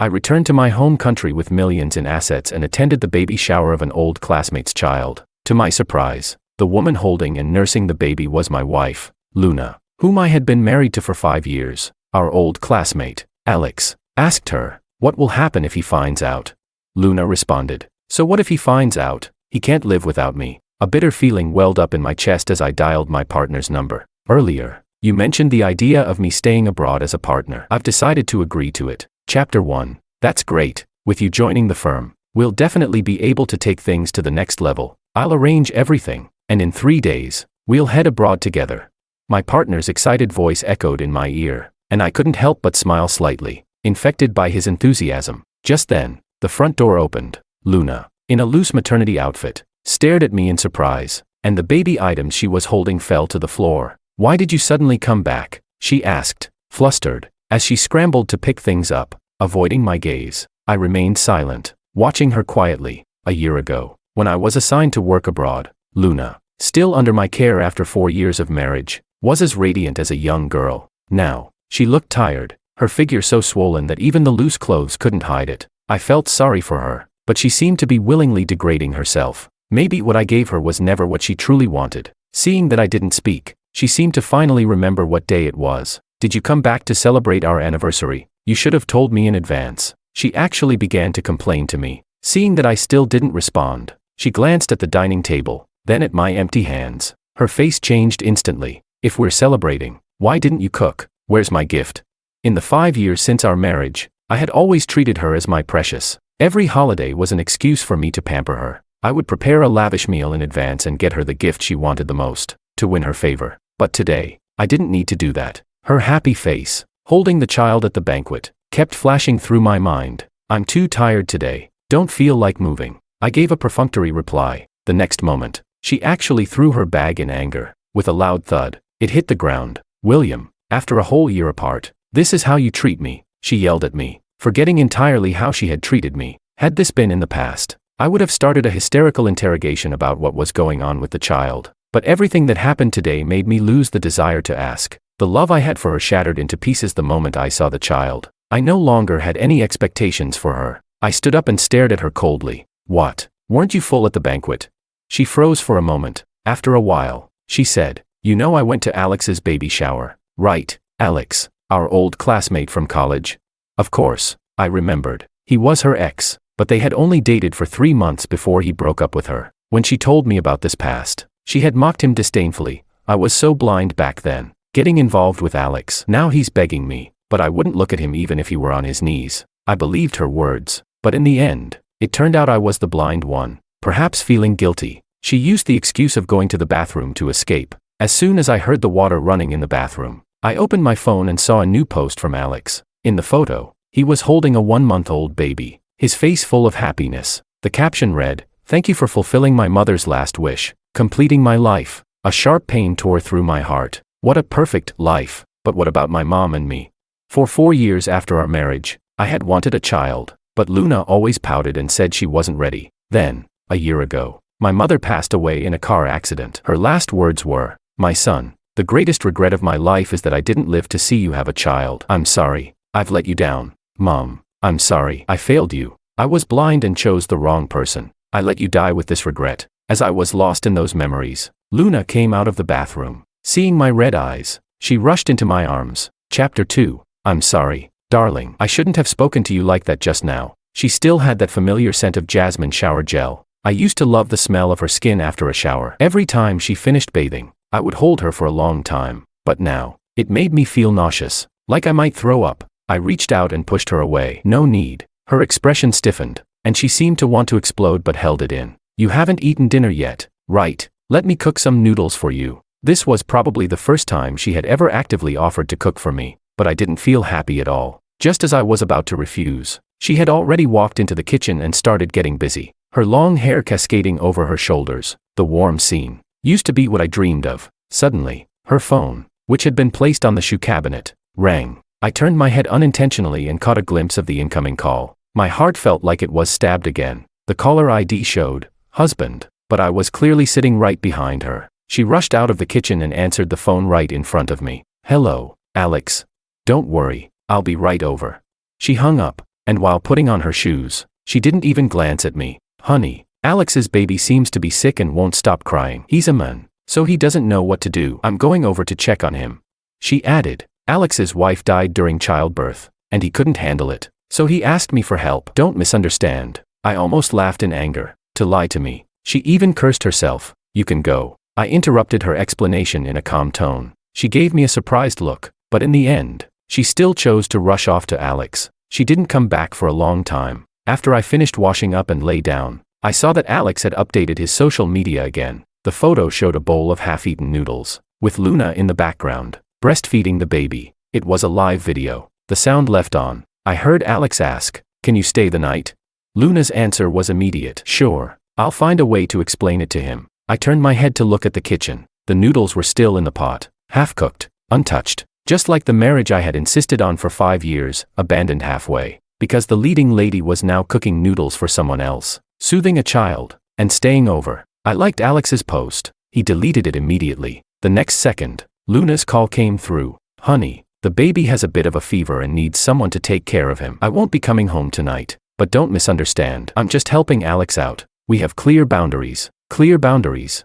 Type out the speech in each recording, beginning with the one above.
I returned to my home country with millions in assets and attended the baby shower of an old classmate's child. To my surprise, the woman holding and nursing the baby was my wife, Luna, whom I had been married to for 5 years. Our old classmate, Alex, asked her, "What will happen if he finds out?" Luna responded, "So what if he finds out? He can't live without me." A bitter feeling welled up in my chest as I dialed my partner's number. "Earlier, you mentioned the idea of me staying abroad as a partner. I've decided to agree to it." Chapter 1. That's great. With you joining the firm, we'll definitely be able to take things to the next level. I'll arrange everything, and in 3 days, we'll head abroad together. My partner's excited voice echoed in my ear, and I couldn't help but smile slightly, infected by his enthusiasm. Just then, the front door opened. Luna, in a loose maternity outfit, stared at me in surprise, and the baby items she was holding fell to the floor. "Why did you suddenly come back?" she asked, flustered, as she scrambled to pick things up. Avoiding my gaze, I remained silent, watching her quietly. "A year ago, when I was assigned to work abroad, Luna, still under my care after 4 years of marriage, was as radiant as a young girl. Now, she looked tired, her figure so swollen that even the loose clothes couldn't hide it. I felt sorry for her, but she seemed to be willingly degrading herself. Maybe what I gave her was never what she truly wanted." Seeing that I didn't speak, she seemed to finally remember what day it was. "Did you come back to celebrate our anniversary? You should have told me in advance." She actually began to complain to me. Seeing that I still didn't respond, she glanced at the dining table, then at my empty hands. Her face changed instantly. "If we're celebrating, why didn't you cook? Where's my gift?" In the 5 years since our marriage, I had always treated her as my precious. Every holiday was an excuse for me to pamper her. I would prepare a lavish meal in advance and get her the gift she wanted the most, to win her favor. But today, I didn't need to do that. Her happy face, holding the child at the banquet, kept flashing through my mind. "I'm too tired today. Don't feel like moving." I gave a perfunctory reply. The next moment, she actually threw her bag in anger. With a loud thud, it hit the ground. "William, after a whole year apart, this is how you treat me," she yelled at me, forgetting entirely how she had treated me. Had this been in the past, I would have started a hysterical interrogation about what was going on with the child. But everything that happened today made me lose the desire to ask. The love I had for her shattered into pieces the moment I saw the child. I no longer had any expectations for her. I stood up and stared at her coldly. "What? Weren't you full at the banquet?" She froze for a moment. After a while, she said, "You know I went to Alex's baby shower, right? Alex, our old classmate from college." Of course, I remembered. He was her ex, but they had only dated for 3 months before he broke up with her. When she told me about this past, she had mocked him disdainfully. I was so blind back then. Getting involved with Alex. Now he's begging me, but I wouldn't look at him even if he were on his knees. I believed her words, but in the end, it turned out I was the blind one. Perhaps feeling guilty, she used the excuse of going to the bathroom to escape. As soon as I heard the water running in the bathroom, I opened my phone and saw a new post from Alex. In the photo, he was holding a 1-month-old baby, his face full of happiness. The caption read, "Thank you for fulfilling my mother's last wish, completing my life." A sharp pain tore through my heart. What a perfect life, but what about my mom and me? For 4 years after our marriage, I had wanted a child, but Luna always pouted and said she wasn't ready. Then, a year ago, my mother passed away in a car accident. Her last words were, "My son, the greatest regret of my life is that I didn't live to see you have a child. I'm sorry, I've let you down. Mom, I'm sorry, I failed you. I was blind and chose the wrong person. I let you die with this regret." As I was lost in those memories, Luna came out of the bathroom. Seeing my red eyes, she rushed into my arms. Chapter 2. "I'm sorry, darling. I shouldn't have spoken to you like that just now." She still had that familiar scent of jasmine shower gel. I used to love the smell of her skin after a shower. Every time she finished bathing, I would hold her for a long time. But now, it made me feel nauseous, like I might throw up. I reached out and pushed her away. "No need." Her expression stiffened, and she seemed to want to explode but held it in. "You haven't eaten dinner yet, right? Let me cook some noodles for you." This was probably the first time she had ever actively offered to cook for me, but I didn't feel happy at all. Just as I was about to refuse, she had already walked into the kitchen and started getting busy. Her long hair cascading over her shoulders. The warm scene used to be what I dreamed of. Suddenly, her phone, which had been placed on the shoe cabinet, rang. I turned my head unintentionally and caught a glimpse of the incoming call. My heart felt like it was stabbed again. The caller ID showed, "Husband," but I was clearly sitting right behind her. She rushed out of the kitchen and answered the phone right in front of me. "Hello, Alex. Don't worry, I'll be right over." She hung up, and while putting on her shoes, she didn't even glance at me. Honey, Alex's baby seems to be sick and won't stop crying. He's a man, so he doesn't know what to do. I'm going over to check on him. She added, Alex's wife died during childbirth, and he couldn't handle it, so he asked me for help. Don't misunderstand. I almost laughed in anger. To lie to me. She even cursed herself. You can go. I interrupted her explanation in a calm tone. She gave me a surprised look, but in the end, she still chose to rush off to Alex. She didn't come back for a long time. After I finished washing up and lay down, I saw that Alex had updated his social media again. The photo showed a bowl of half-eaten noodles, with Luna in the background, breastfeeding the baby. It was a live video. The sound left on. I heard Alex ask, "Can you stay the night?" Luna's answer was immediate. Sure, I'll find a way to explain it to him. I turned my head to look at the kitchen. The noodles were still in the pot, half-cooked, untouched, just like the marriage I had insisted on for 5 years, abandoned halfway, because the leading lady was now cooking noodles for someone else, soothing a child, and staying over. I liked Alex's post. He deleted it immediately. The next second, Luna's call came through. Honey, the baby has a bit of a fever and needs someone to take care of him. I won't be coming home tonight. But don't misunderstand. I'm just helping Alex out. We have clear boundaries. Clear boundaries.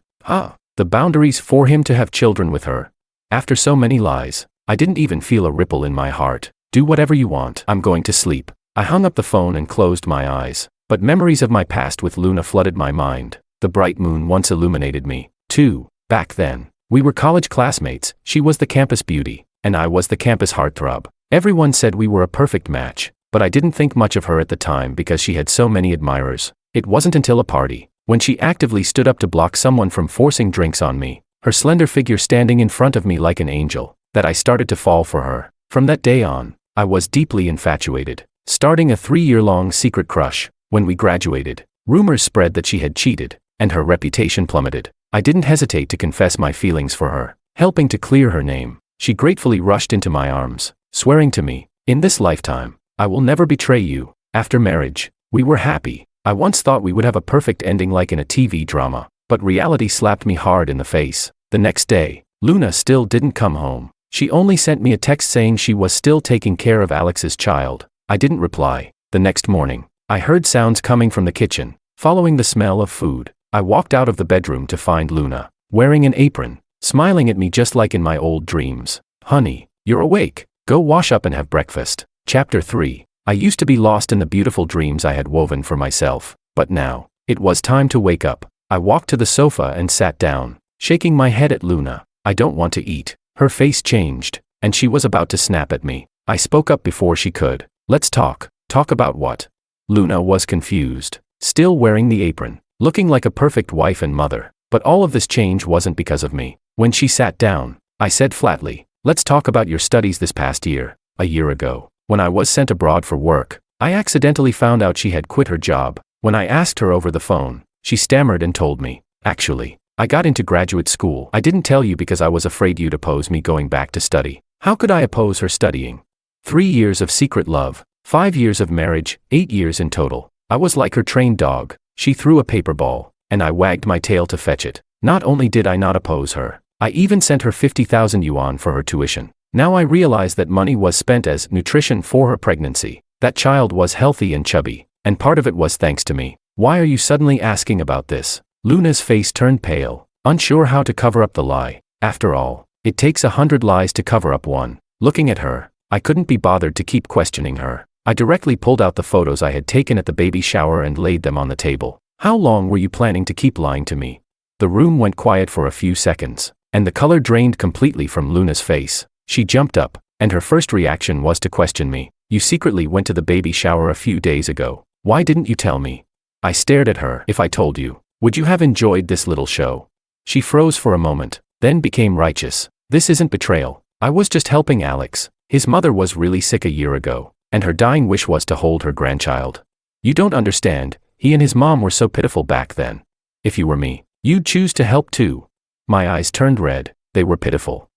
The boundaries for him to have children with her. After so many lies, I didn't even feel a ripple in my heart. Do whatever you want. I'm going to sleep. I hung up the phone and closed my eyes. But memories of my past with Luna flooded my mind. The bright moon once illuminated me, too. Back then, we were college classmates. She was the campus beauty, and I was the campus heartthrob. Everyone said we were a perfect match. But I didn't think much of her at the time because she had so many admirers. It wasn't until a party, when she actively stood up to block someone from forcing drinks on me, her slender figure standing in front of me like an angel, that I started to fall for her. From that day on, I was deeply infatuated, starting a 3-year-long secret crush. When we graduated, rumors spread that she had cheated, and her reputation plummeted. I didn't hesitate to confess my feelings for her, helping to clear her name. She gratefully rushed into my arms, swearing to me, in this lifetime, I will never betray you. After marriage, we were happy. I once thought we would have a perfect ending like in a TV drama, but reality slapped me hard in the face. The next day, Luna still didn't come home. She only sent me a text saying she was still taking care of Alex's child. I didn't reply. The next morning, I heard sounds coming from the kitchen. Following the smell of food, I walked out of the bedroom to find Luna, wearing an apron, smiling at me just like in my old dreams. Honey, you're awake. Go wash up and have breakfast. Chapter 3. I used to be lost in the beautiful dreams I had woven for myself, but now, it was time to wake up. I walked to the sofa and sat down, shaking my head at Luna. I don't want to eat. Her face changed, and she was about to snap at me. I spoke up before she could. Let's talk. Talk about what? Luna was confused, still wearing the apron, looking like a perfect wife and mother, but all of this change wasn't because of me. When she sat down, I said flatly, let's talk about your studies this past year. A year ago, when I was sent abroad for work, I accidentally found out she had quit her job. When I asked her over the phone, she stammered and told me, actually, I got into graduate school. I didn't tell you because I was afraid you'd oppose me going back to study. How could I oppose her studying? 3 years of secret love, 5 years of marriage, 8 years in total. I was like her trained dog. She threw a paper ball, and I wagged my tail to fetch it. Not only did I not oppose her, I even sent her 50,000 yuan for her tuition. Now I realize that money was spent as nutrition for her pregnancy. That child was healthy and chubby, and part of it was thanks to me. Why are you suddenly asking about this? Luna's face turned pale, unsure how to cover up the lie. After all, it takes 100 lies to cover up one. Looking at her, I couldn't be bothered to keep questioning her. I directly pulled out the photos I had taken at the baby shower and laid them on the table. How long were you planning to keep lying to me? The room went quiet for a few seconds, and the color drained completely from Luna's face. She jumped up, and her first reaction was to question me. You secretly went to the baby shower a few days ago. Why didn't you tell me? I stared at her. If I told you, would you have enjoyed this little show? She froze for a moment, then became righteous. This isn't betrayal. I was just helping Alex. His mother was really sick a year ago, and her dying wish was to hold her grandchild. You don't understand, he and his mom were so pitiful back then. If you were me, you'd choose to help too. My eyes turned red. They were pitiful.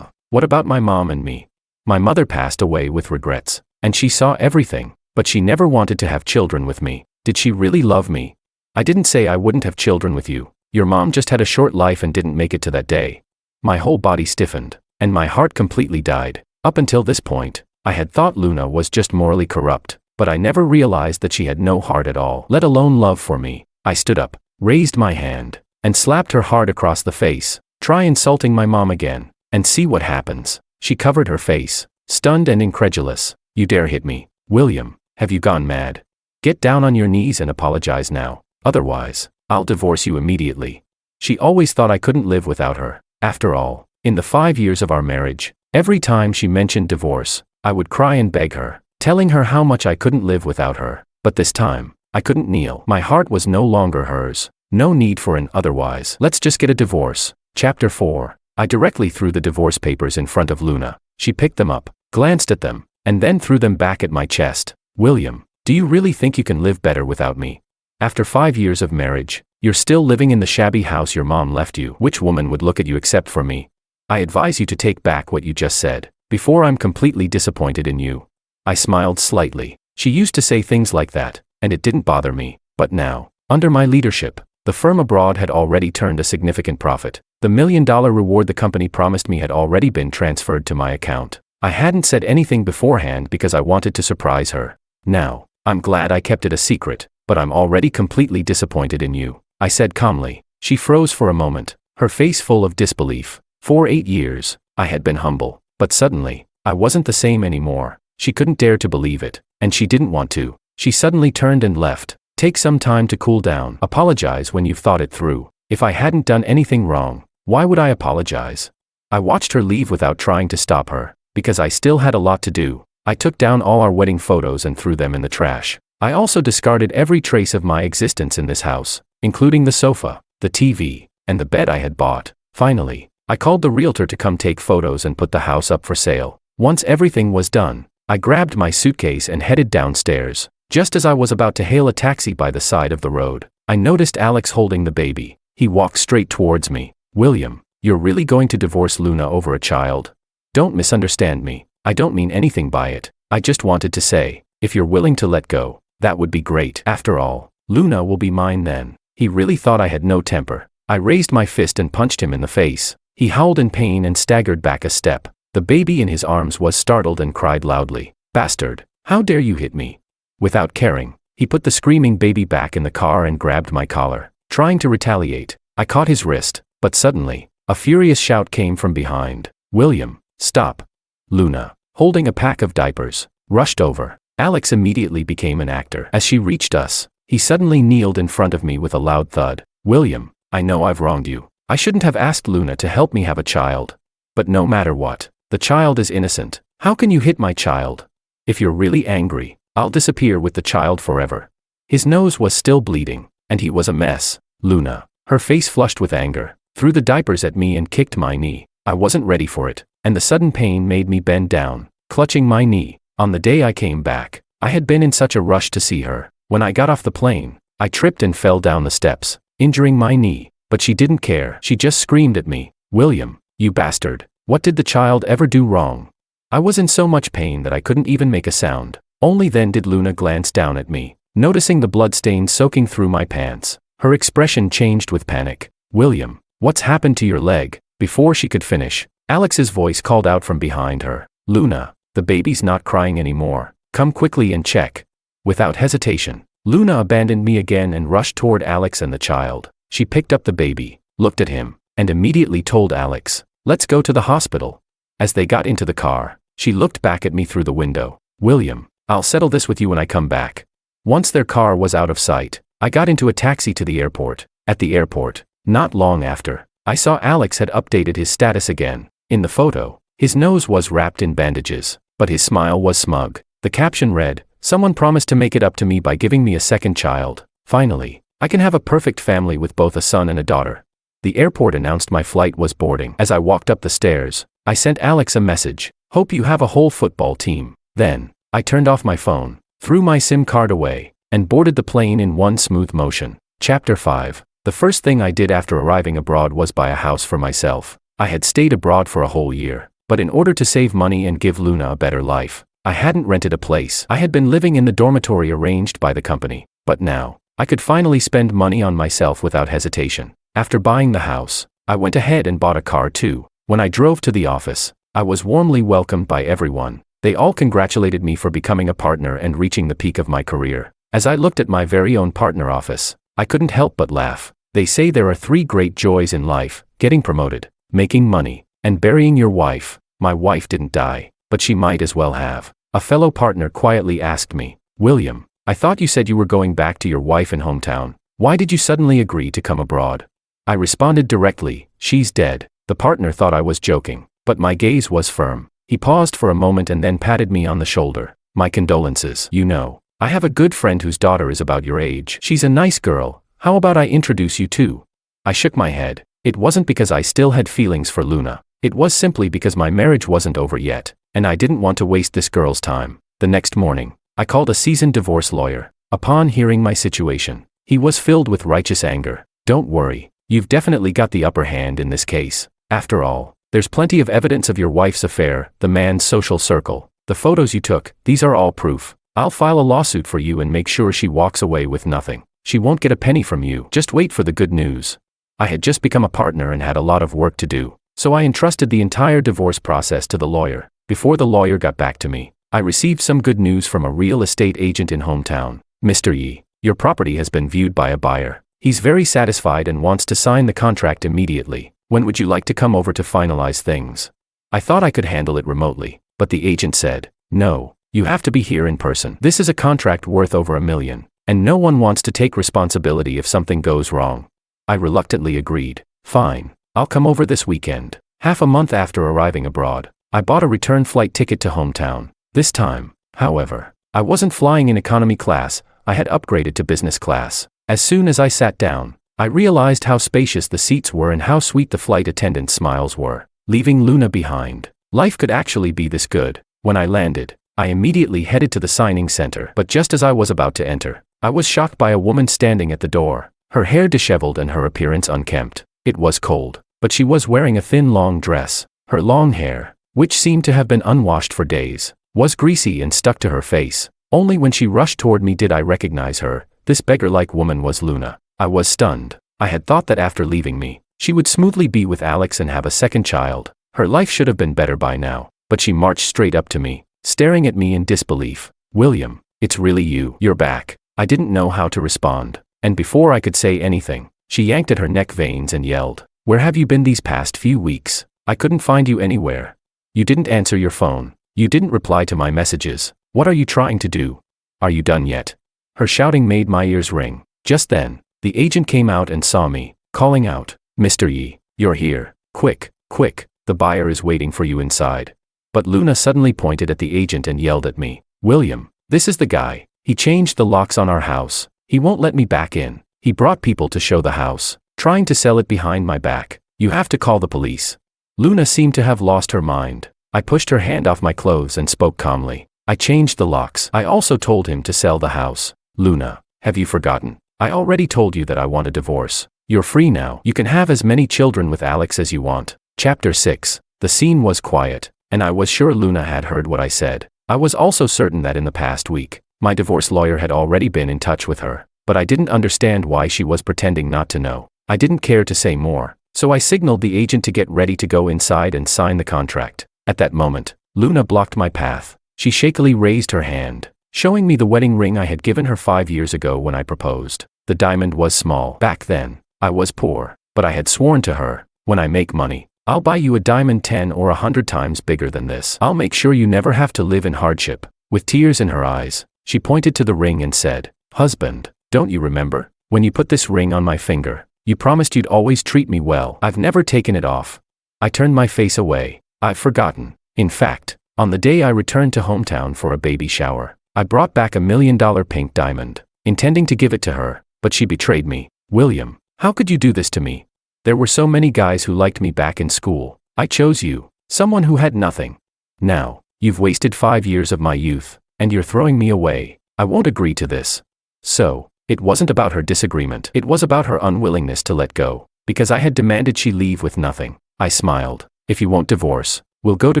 What about my mom and me? My mother passed away with regrets, and she saw everything, but she never wanted to have children with me. Did she really love me? I didn't say I wouldn't have children with you. Your mom just had a short life and didn't make it to that day. My whole body stiffened, and my heart completely died. Up until this point, I had thought Luna was just morally corrupt, but I never realized that she had no heart at all, let alone love for me. I stood up, raised my hand, and slapped her hard across the face. Try insulting my mom again, and see what happens. She covered her face, stunned and incredulous. You dare hit me, William? Have you gone mad? Get down on your knees and apologize now. Otherwise, I'll divorce you immediately. She always thought I couldn't live without her. After all, in the 5 years of our marriage, every time she mentioned divorce, I would cry and beg her, telling her how much I couldn't live without her. But this time, I couldn't kneel. My heart was no longer hers. No need for an otherwise. Let's just get a divorce. Chapter 4. I directly threw the divorce papers in front of Luna. She picked them up, glanced at them, and then threw them back at my chest. William, do you really think you can live better without me? After 5 years of marriage, you're still living in the shabby house your mom left you. Which woman would look at you except for me? I advise you to take back what you just said, before I'm completely disappointed in you. I smiled slightly. She used to say things like that, and it didn't bother me. But now, under my leadership, the firm abroad had already turned a significant profit. The $1 million reward the company promised me had already been transferred to my account. I hadn't said anything beforehand because I wanted to surprise her. Now, I'm glad I kept it a secret, but I'm already completely disappointed in you, I said calmly. She froze for a moment, her face full of disbelief. For 8 years, I had been humble, but suddenly, I wasn't the same anymore. She couldn't dare to believe it, and she didn't want to. She suddenly turned and left. Take some time to cool down. Apologize when you've thought it through. If I hadn't done anything wrong, why would I apologize? I watched her leave without trying to stop her, because I still had a lot to do. I took down all our wedding photos and threw them in the trash. I also discarded every trace of my existence in this house, including the sofa, the TV, and the bed I had bought. Finally, I called the realtor to come take photos and put the house up for sale. Once everything was done, I grabbed my suitcase and headed downstairs. Just as I was about to hail a taxi by the side of the road, I noticed Alex holding the baby. He walked straight towards me. William, you're really going to divorce Luna over a child? Don't misunderstand me. I don't mean anything by it. I just wanted to say, if you're willing to let go, that would be great. After all, Luna will be mine then. He really thought I had no temper. I raised my fist and punched him in the face. He howled in pain and staggered back a step. The baby in his arms was startled and cried loudly. Bastard, how dare you hit me? Without caring, he put the screaming baby back in the car and grabbed my collar. Trying to retaliate, I caught his wrist, but suddenly, a furious shout came from behind. William, stop. Luna, holding a pack of diapers, rushed over. Alex immediately became an actor. As she reached us, he suddenly kneeled in front of me with a loud thud. William, I know I've wronged you. I shouldn't have asked Luna to help me have a child. But no matter what, the child is innocent. How can you hit my child? If you're really angry, I'll disappear with the child forever. His nose was still bleeding, and he was a mess. Luna, her face flushed with anger, threw the diapers at me and kicked my knee. I wasn't ready for it, and the sudden pain made me bend down, clutching my knee. On the day I came back, I had been in such a rush to see her. When I got off the plane, I tripped and fell down the steps, injuring my knee, but she didn't care. She just screamed at me. William, you bastard, what did the child ever do wrong? I was in so much pain that I couldn't even make a sound. Only then did Luna glance down at me, noticing the bloodstains soaking through my pants. Her expression changed with panic. William, what's happened to your leg? Before she could finish, Alex's voice called out from behind her. Luna, the baby's not crying anymore. Come quickly and check. Without hesitation, Luna abandoned me again and rushed toward Alex and the child. She picked up the baby, looked at him, and immediately told Alex, let's go to the hospital. As they got into the car, she looked back at me through the window. William, I'll settle this with you when I come back. Once their car was out of sight, I got into a taxi to the airport. At the airport, not long after, I saw Alex had updated his status again. In the photo, his nose was wrapped in bandages, but his smile was smug. The caption read, someone promised to make it up to me by giving me a second child. Finally, I can have a perfect family with both a son and a daughter. The airport announced my flight was boarding. As I walked up the stairs, I sent Alex a message. Hope you have a whole football team. Then, I turned off my phone, threw my SIM card away, and boarded the plane in one smooth motion. Chapter 5. The first thing I did after arriving abroad was buy a house for myself. I had stayed abroad for a whole year, but in order to save money and give Luna a better life, I hadn't rented a place. I had been living in the dormitory arranged by the company, but now, I could finally spend money on myself without hesitation. After buying the house, I went ahead and bought a car too. When I drove to the office, I was warmly welcomed by everyone. They all congratulated me for becoming a partner and reaching the peak of my career. As I looked at my very own partner office, I couldn't help but laugh. They say there are 3 great joys in life: getting promoted, making money, and burying your wife. My wife didn't die, but she might as well have. A fellow partner quietly asked me, "William, I thought you said you were going back to your wife and hometown. Why did you suddenly agree to come abroad?" I responded directly, "She's dead." The partner thought I was joking, but my gaze was firm. He paused for a moment and then patted me on the shoulder. "My condolences. You know, I have a good friend whose daughter is about your age. She's a nice girl. How about I introduce you to?" I shook my head. It wasn't because I still had feelings for Luna. It was simply because my marriage wasn't over yet, and I didn't want to waste this girl's time. The next morning, I called a seasoned divorce lawyer. Upon hearing my situation, he was filled with righteous anger. "Don't worry, you've definitely got the upper hand in this case. After all, there's plenty of evidence of your wife's affair, the man's social circle, the photos you took, these are all proof. I'll file a lawsuit for you and make sure she walks away with nothing. She won't get a penny from you. Just wait for the good news." I had just become a partner and had a lot of work to do, so I entrusted the entire divorce process to the lawyer. Before the lawyer got back to me, I received some good news from a real estate agent in hometown. "Mr. Yi, your property has been viewed by a buyer. He's very satisfied and wants to sign the contract immediately. When would you like to come over to finalize things?" I thought I could handle it remotely, but the agent said, "No, you have to be here in person. This is a contract worth over $1 million, and no one wants to take responsibility if something goes wrong." I reluctantly agreed. "Fine, I'll come over this weekend." Half a month after arriving abroad, I bought a return flight ticket to hometown. This time, however, I wasn't flying in economy class, I had upgraded to business class. As soon as I sat down, I realized how spacious the seats were and how sweet the flight attendant's smiles were. Leaving Luna behind, life could actually be this good. When I landed, I immediately headed to the signing center, but just as I was about to enter, I was shocked by a woman standing at the door. Her hair disheveled and her appearance unkempt. It was cold, but she was wearing a thin long dress. Her long hair, which seemed to have been unwashed for days, was greasy and stuck to her face. Only when she rushed toward me did I recognize her. This beggar-like woman was Luna. I was stunned. I had thought that after leaving me, she would smoothly be with Alex and have a second child. Her life should have been better by now, but she marched straight up to me, staring at me in disbelief. "William, it's really you. You're back." I didn't know how to respond, and before I could say anything, she yanked at her neck veins and yelled, "Where have you been these past few weeks? I couldn't find you anywhere. You didn't answer your phone. You didn't reply to my messages. What are you trying to do? Are you done yet?" Her shouting made my ears ring. Just then, the agent came out and saw me, calling out, "Mr. Yi, you're here. Quick, quick, the buyer is waiting for you inside." But Luna suddenly pointed at the agent and yelled at me, "William, this is the guy. He changed the locks on our house. He won't let me back in. He brought people to show the house, trying to sell it behind my back. You have to call the police." Luna seemed to have lost her mind. I pushed her hand off my clothes and spoke calmly. "I changed the locks. I also told him to sell the house." "Luna, have you forgotten? I already told you that I want a divorce. You're free now. You can have as many children with Alex as you want." Chapter 6. The scene was quiet, and I was sure Luna had heard what I said. I was also certain that in the past week, my divorce lawyer had already been in touch with her, but I didn't understand why she was pretending not to know. I didn't care to say more, so I signaled the agent to get ready to go inside and sign the contract. At that moment, Luna blocked my path. She shakily raised her hand, showing me the wedding ring I had given her 5 years ago when I proposed. The diamond was small. Back then, I was poor, but I had sworn to her, "When I make money, I'll buy you a diamond 10 or 100 times bigger than this. I'll make sure you never have to live in hardship." With tears in her eyes, she pointed to the ring and said, "Husband, don't you remember? When you put this ring on my finger, you promised you'd always treat me well. I've never taken it off." I turned my face away. "I've forgotten. In fact, on the day I returned to hometown for a baby shower, I brought back $1 million pink diamond, intending to give it to her, but she betrayed me." "William, how could you do this to me? There were so many guys who liked me back in school. I chose you, someone who had nothing. Now, you've wasted 5 years of my youth, and you're throwing me away. I won't agree to this." So, it wasn't about her disagreement. It was about her unwillingness to let go, because I had demanded she leave with nothing. I smiled. "If you won't divorce, we'll go to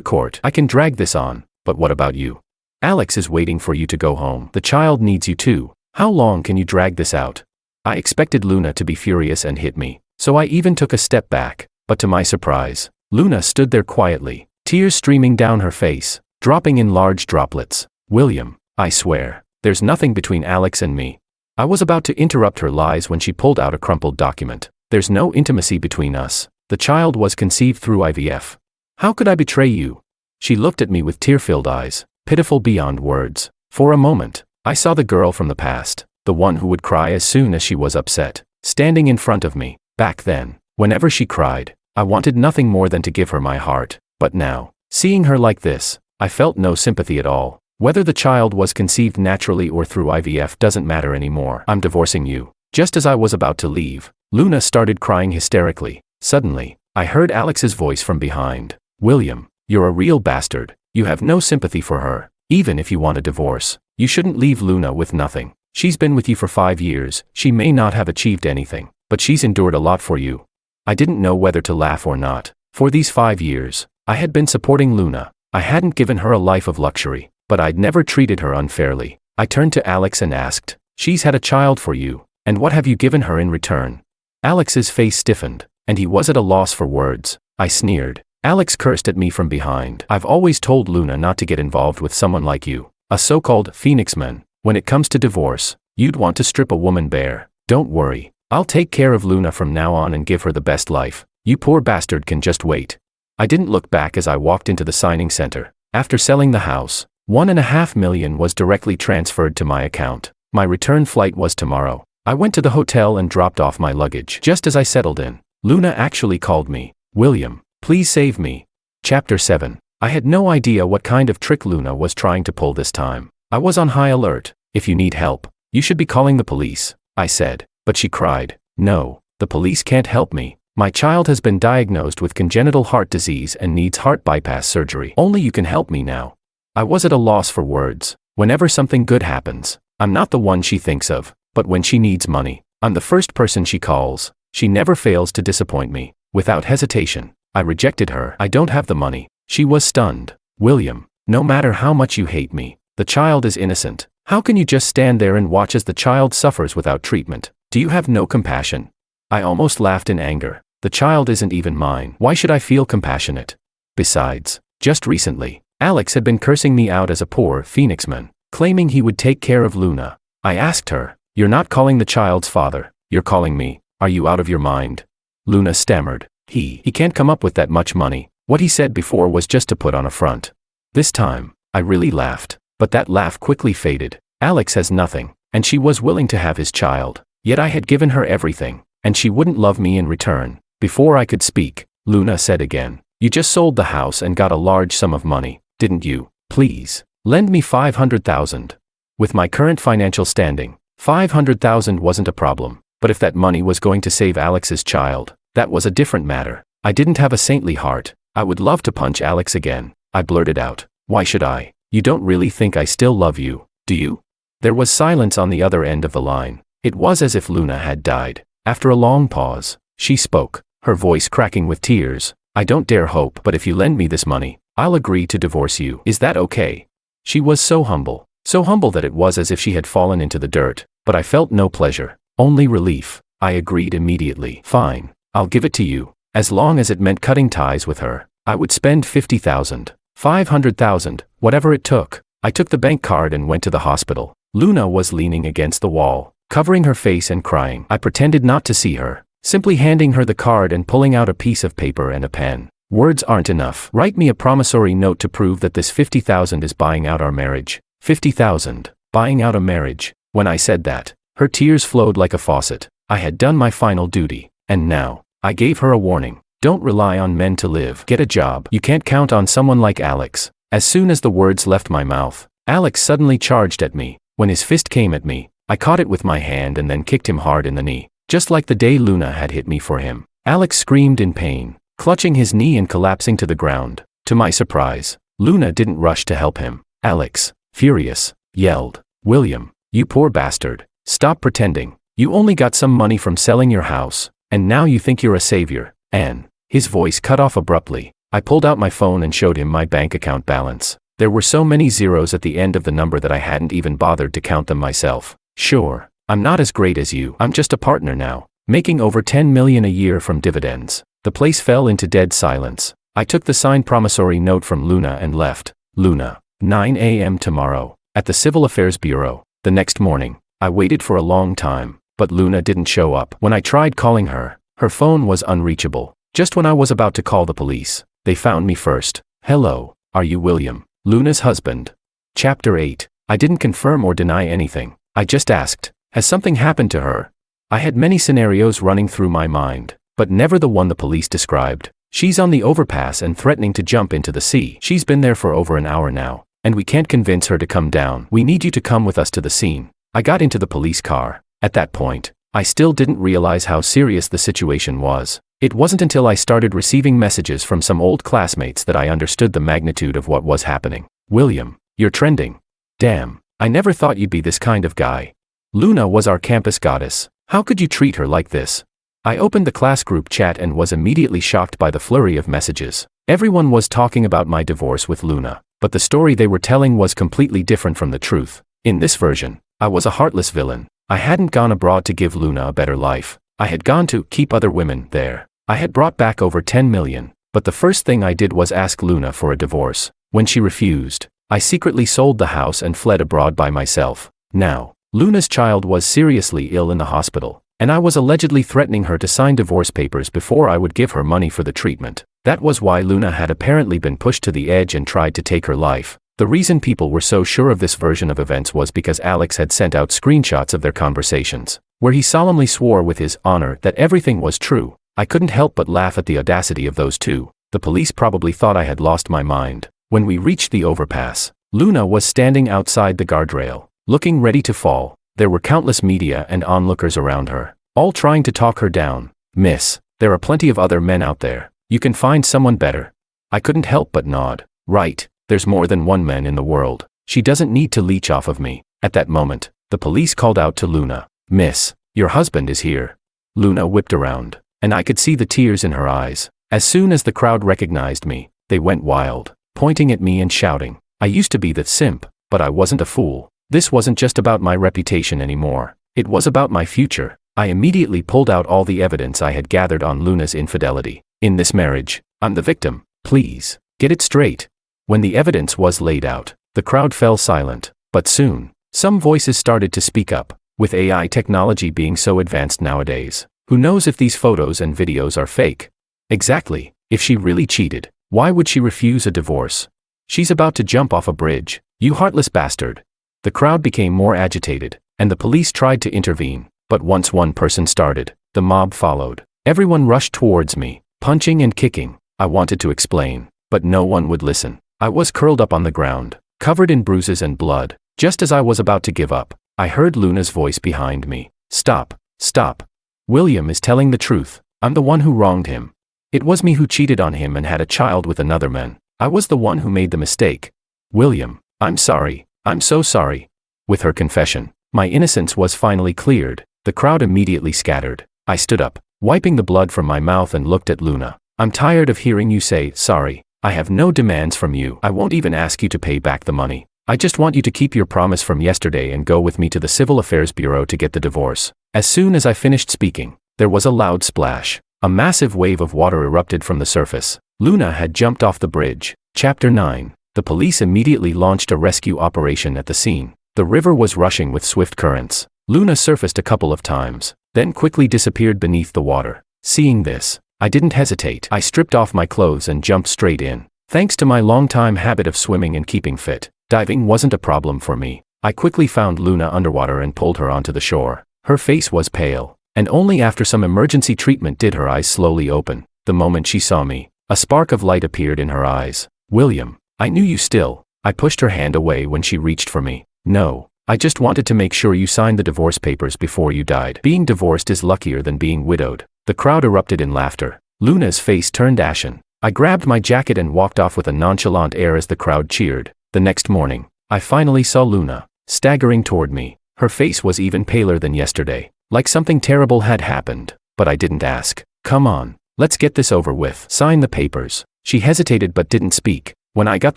court. I can drag this on, but what about you? Alex is waiting for you to go home. The child needs you too. How long can you drag this out?" I expected Luna to be furious and hit me, so I even took a step back, but to my surprise, Luna stood there quietly, tears streaming down her face. dropping in large droplets. William, I swear, there's nothing between Alex and me. I was about to interrupt her lies when she pulled out a crumpled document. There's no intimacy between us. The child was conceived through IVF. How could I betray you? She looked at me with tear-filled eyes, pitiful beyond words. For a moment, I saw the girl from the past, the one who would cry as soon as she was upset, standing in front of me. Back then, whenever she cried, I wanted nothing more than to give her my heart. But now, seeing her like this, I felt no sympathy at all. Whether the child was conceived naturally or through IVF doesn't matter anymore. I'm divorcing you. Just as I was about to leave, Luna started crying hysterically. Suddenly, I heard Alex's voice from behind. William, you're a real bastard. You have no sympathy for her. Even if you want a divorce, you shouldn't leave Luna with nothing. She's been with you for 5 years. She may not have achieved anything, but she's endured a lot for you. I didn't know whether to laugh or not. For these 5 years, I had been supporting Luna. I hadn't given her a life of luxury, but I'd never treated her unfairly. I turned to Alex and asked, she's had a child for you, and what have you given her in return? Alex's face stiffened, and he was at a loss for words. I sneered. Alex cursed at me from behind. I've always told Luna not to get involved with someone like you, a so-called phoenix man. When it comes to divorce, you'd want to strip a woman bare. Don't worry, I'll take care of Luna from now on and give her the best life. You poor bastard can just wait. I didn't look back as I walked into the signing center. After selling the house, $1.5 million was directly transferred to my account. My return flight was tomorrow. I went to the hotel and dropped off my luggage. Just as I settled in, Luna actually called me. William, please save me. Chapter 7. I had no idea what kind of trick Luna was trying to pull this time. I was on high alert. If you need help, you should be calling the police, I said. But she cried, no, the police can't help me. My child has been diagnosed with congenital heart disease and needs heart bypass surgery. Only you can help me now. I was at a loss for words. Whenever something good happens, I'm not the one she thinks of, but when she needs money, I'm the first person she calls. She never fails to disappoint me. Without hesitation, I rejected her. I don't have the money. She was stunned. William, no matter how much you hate me, the child is innocent. How can you just stand there and watch as the child suffers without treatment? Do you have no compassion? I almost laughed in anger. The child isn't even mine. Why should I feel compassionate? Besides, just recently, Alex had been cursing me out as a poor phoenix man, claiming he would take care of Luna. I asked her, you're not calling the child's father, you're calling me. Are you out of your mind? Luna stammered. He can't come up with that much money. What he said before was just to put on a front. This time, I really laughed, but that laugh quickly faded. Alex has nothing, and she was willing to have his child. Yet I had given her everything, and she wouldn't love me in return. Before I could speak, Luna said again, you just sold the house and got a large sum of money, didn't you? Please, lend me $500,000. With my current financial standing, $500,000 wasn't a problem, but if that money was going to save Alex's child, that was a different matter. I didn't have a saintly heart. I would love to punch Alex again. I blurted out, why should I? You don't really think I still love you, do you? There was silence on the other end of the line. It was as if Luna had died. After a long pause, she spoke, her voice cracking with tears. I don't dare hope, but if you lend me this money, I'll agree to divorce you. Is that okay? She was so humble that it was as if she had fallen into the dirt, but I felt no pleasure, only relief. I agreed immediately. Fine, I'll give it to you, as long as it meant cutting ties with her. I would spend $50,000, $500,000, whatever it took. I took the bank card and went to the hospital. Luna was leaning against the wall, covering her face and crying. I pretended not to see her, simply handing her the card and pulling out a piece of paper and a pen. Words aren't enough. Write me a promissory note to prove that this $50,000 is buying out our marriage. $50,000, buying out a marriage. When I said that, her tears flowed like a faucet. I had done my final duty, and now, I gave her a warning. Don't rely on men to live. Get a job. You can't count on someone like Alex. As soon as the words left my mouth, Alex suddenly charged at me. When his fist came at me, I caught it with my hand and then kicked him hard in the knee, just like the day Luna had hit me for him. Alex screamed in pain, clutching his knee and collapsing to the ground. To my surprise, Luna didn't rush to help him. Alex, furious, yelled, William, you poor bastard, stop pretending. You only got some money from selling your house, and now you think you're a savior. And his voice cut off abruptly. I pulled out my phone and showed him my bank account balance. There were so many zeros at the end of the number that I hadn't even bothered to count them myself. Sure, I'm not as great as you. I'm just a partner now, making over $10 million a year from dividends. The place fell into dead silence. I took the signed promissory note from Luna and left. Luna. 9 a.m. tomorrow. At the Civil Affairs Bureau. The next morning, I waited for a long time, but Luna didn't show up. When I tried calling her, her phone was unreachable. Just when I was about to call the police, they found me first. Hello, are you William, Luna's husband? Chapter 8. I didn't confirm or deny anything. I just asked, has something happened to her? I had many scenarios running through my mind, but never the one the police described. She's on the overpass and threatening to jump into the sea. She's been there for over an hour now, and we can't convince her to come down. We need you to come with us to the scene. I got into the police car. At that point, I still didn't realize how serious the situation was. It wasn't until I started receiving messages from some old classmates that I understood the magnitude of what was happening. William, you're trending. Damn, I never thought you'd be this kind of guy. Luna was our campus goddess. How could you treat her like this? I opened the class group chat and was immediately shocked by the flurry of messages. Everyone was talking about my divorce with Luna, but the story they were telling was completely different from the truth. In this version, I was a heartless villain. I hadn't gone abroad to give Luna a better life. I had gone to keep other women there. I had brought back over 10 million, but the first thing I did was ask Luna for a divorce. When she refused, I secretly sold the house and fled abroad by myself. Now, Luna's child was seriously ill in the hospital, and I was allegedly threatening her to sign divorce papers before I would give her money for the treatment. That was why Luna had apparently been pushed to the edge and tried to take her life. The reason people were so sure of this version of events was because Alex had sent out screenshots of their conversations, where he solemnly swore with his honor that everything was true. I couldn't help but laugh at the audacity of those two. The police probably thought I had lost my mind. When we reached the overpass, Luna was standing outside the guardrail, looking ready to fall. There were countless media and onlookers around her, all trying to talk her down. Miss, there are plenty of other men out there. You can find someone better. I couldn't help but nod. Right. There's more than one man in the world. She doesn't need to leech off of me. At that moment, the police called out to Luna. Miss, your husband is here. Luna whipped around, and I could see the tears in her eyes. As soon as the crowd recognized me, they went wild, pointing at me and shouting. I used to be the simp, but I wasn't a fool. This wasn't just about my reputation anymore. It was about my future. I immediately pulled out all the evidence I had gathered on Luna's infidelity. In this marriage, I'm the victim. Please, get it straight. When the evidence was laid out, the crowd fell silent, but soon, some voices started to speak up. With AI technology being so advanced nowadays, who knows if these photos and videos are fake? Exactly, if she really cheated, why would she refuse a divorce? She's about to jump off a bridge, you heartless bastard. The crowd became more agitated, and the police tried to intervene, but once one person started, the mob followed. Everyone rushed towards me, punching and kicking. I wanted to explain, but no one would listen. I was curled up on the ground, covered in bruises and blood. Just as I was about to give up, I heard Luna's voice behind me. Stop, stop. William is telling the truth. I'm the one who wronged him. It was me who cheated on him and had a child with another man. I was the one who made the mistake. William, I'm sorry. I'm so sorry. With her confession, my innocence was finally cleared. The crowd immediately scattered. I stood up, wiping the blood from my mouth and looked at Luna. I'm tired of hearing you say sorry. I have no demands from you. I won't even ask you to pay back the money. I just want you to keep your promise from yesterday and go with me to the Civil Affairs Bureau to get the divorce. As soon as I finished speaking, there was a loud splash. A massive wave of water erupted from the surface. Luna had jumped off the bridge. Chapter 9. The police immediately launched a rescue operation at the scene. The river was rushing with swift currents. Luna surfaced a couple of times, then quickly disappeared beneath the water. Seeing this, I didn't hesitate. I stripped off my clothes and jumped straight in. Thanks to my long-time habit of swimming and keeping fit, diving wasn't a problem for me. I quickly found Luna underwater and pulled her onto the shore. Her face was pale, and only after some emergency treatment did her eyes slowly open. The moment she saw me, a spark of light appeared in her eyes. William, I knew you still. I pushed her hand away when she reached for me. No, I just wanted to make sure you signed the divorce papers before you died. Being divorced is luckier than being widowed. The crowd erupted in laughter. Luna's face turned ashen. I grabbed my jacket and walked off with a nonchalant air as the crowd cheered. The next morning, I finally saw Luna, staggering toward me. Her face was even paler than yesterday, like something terrible had happened, but I didn't ask. Come on, let's get this over with. Sign the papers. She hesitated but didn't speak. When I got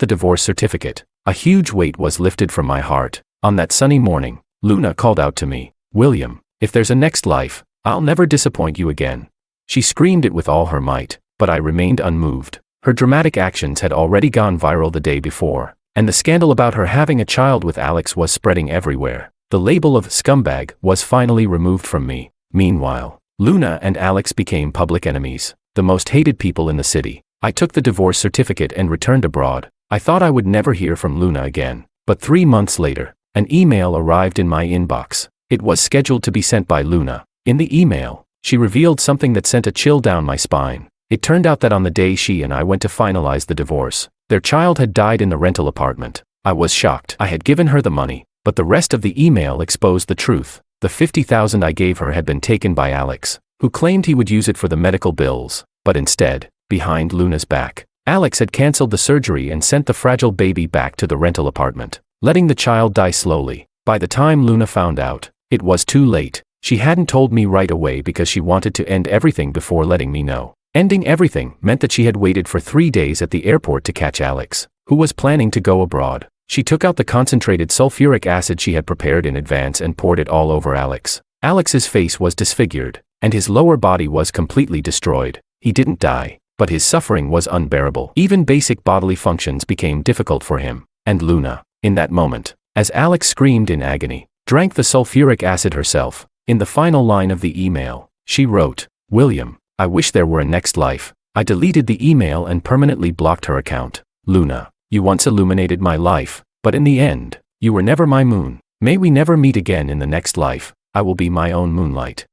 the divorce certificate, a huge weight was lifted from my heart. On that sunny morning, Luna called out to me, William, if there's a next life, I'll never disappoint you again. She screamed it with all her might, but I remained unmoved. Her dramatic actions had already gone viral the day before. and the scandal about her having a child with Alex was spreading everywhere. The label of scumbag was finally removed from me. Meanwhile, Luna and Alex became public enemies, the most hated people in the city. I took the divorce certificate and returned abroad. I thought I would never hear from Luna again. But 3 months later, an email arrived in my inbox. It was scheduled to be sent by Luna. In the email, she revealed something that sent a chill down my spine. It turned out that on the day she and I went to finalize the divorce, their child had died in the rental apartment. I was shocked. I had given her the money, but the rest of the email exposed the truth. The $50,000 I gave her had been taken by Alex, who claimed he would use it for the medical bills, but instead, behind Luna's back, Alex had canceled the surgery and sent the fragile baby back to the rental apartment, letting the child die slowly. By the time Luna found out, it was too late. She hadn't told me right away because she wanted to end everything before letting me know. Ending everything meant that she had waited for 3 days at the airport to catch Alex, who was planning to go abroad. She took out the concentrated sulfuric acid she had prepared in advance and poured it all over Alex. Alex's face was disfigured, and his lower body was completely destroyed. He didn't die, but his suffering was unbearable. Even basic bodily functions became difficult for him. And Luna, in that moment, as Alex screamed in agony, drank the sulfuric acid herself. In the final line of the email, she wrote, "William, I wish there were a next life." I deleted the email and permanently blocked her account. Luna, you once illuminated my life, but in the end, you were never my moon. May we never meet again in the next life. I will be my own moonlight.